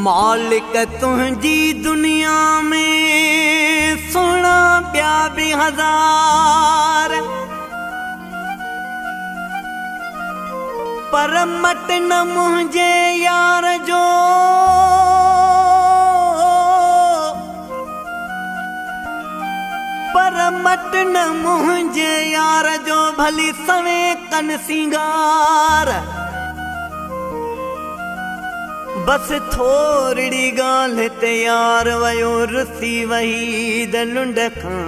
मालिक तुझी दुनिया में सोना प्या भी हजार, पर मट न मुझे यार जो पर मट न मुझे यार जो भली सवे कन सिंगार। बस थोड़ी गाल ते यार वयो रुसी वही दलुंड खां।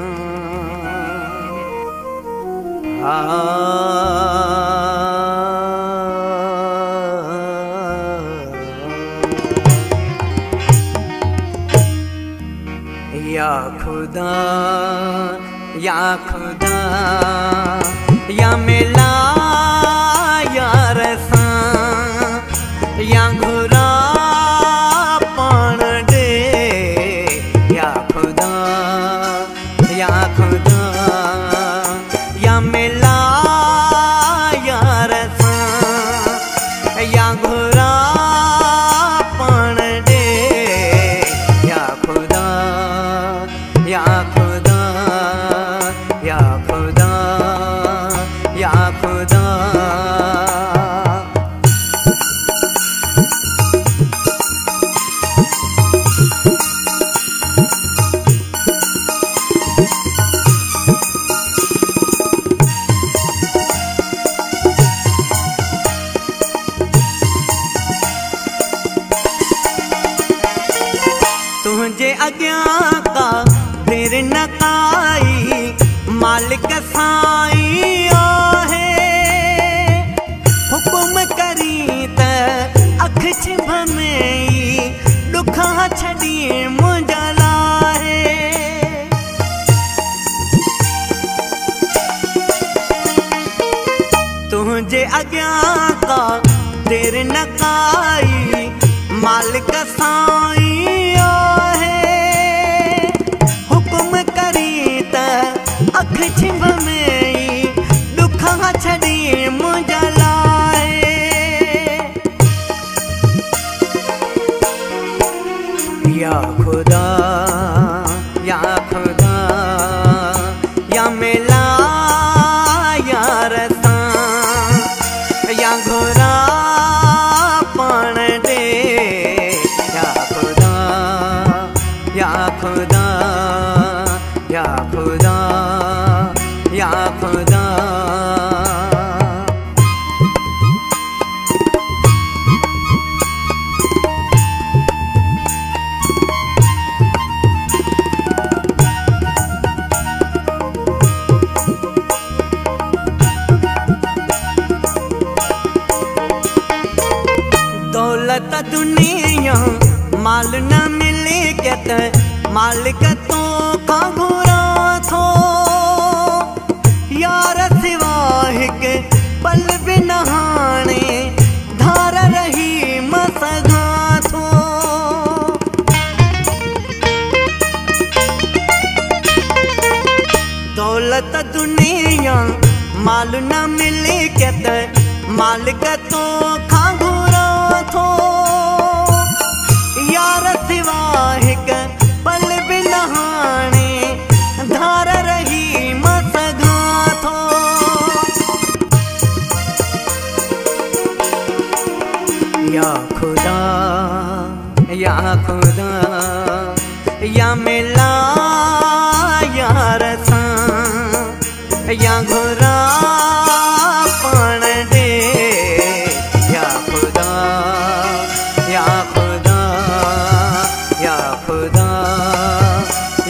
या खुदा या खुदा या मिला यार सा या घुरा पान दे। या खुदा या मिला यार सा या घुरा पान दे। या खुदा या खुदा या खुदा या खुदा। तुझे अग्या का फिर न काई मालिक साई आहे। हुकुम करी त अख छिभ में दुखा छड़ी मुंहिंजा लाहे। तुझे अग्या का फिर न काई मालिक साई अख छिभ में दुखा छड़ी मुंहिंजा लाहे। या खुदा या खुदा या मिला यार सा या घुरा पान दे। या खुदा या खुदा या खुदा या खुदा। दौलत दुनिया माल न मिले के मालिक तो का घुरा थो। यार सिवा हिक पल भी नहाने धार रही मसगा थो। दौलत दुनिया माल न मिले के मालिक तो खा घुरा थो। यार सिवा हिक पल भी नहाने धार रही मसगा थो। या खुदा या खुदा या मिला यार सा या घुरा पान दे। या खुदा या खुदा या खुदा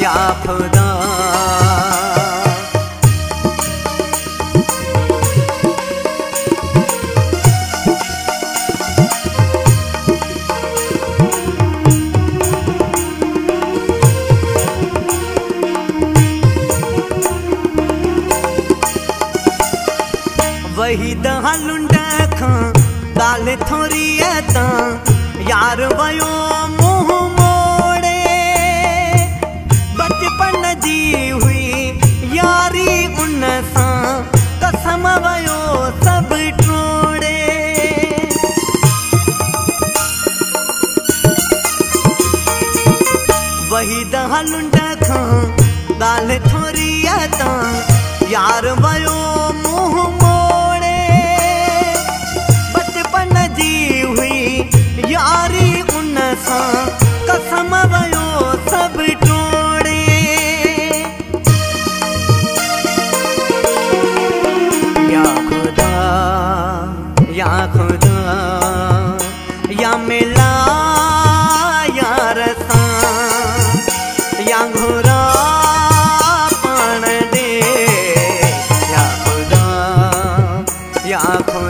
या खुदा। वही दहलुंड खां गाल थोरी ता यार वयो मुंह मोड़े। बचपन जी हुई यारी उन सां कसम वयो सब टोड़े। या खुदा या खुदा या मिला यार सा या घोरा पाण दे या खुदा या खुदा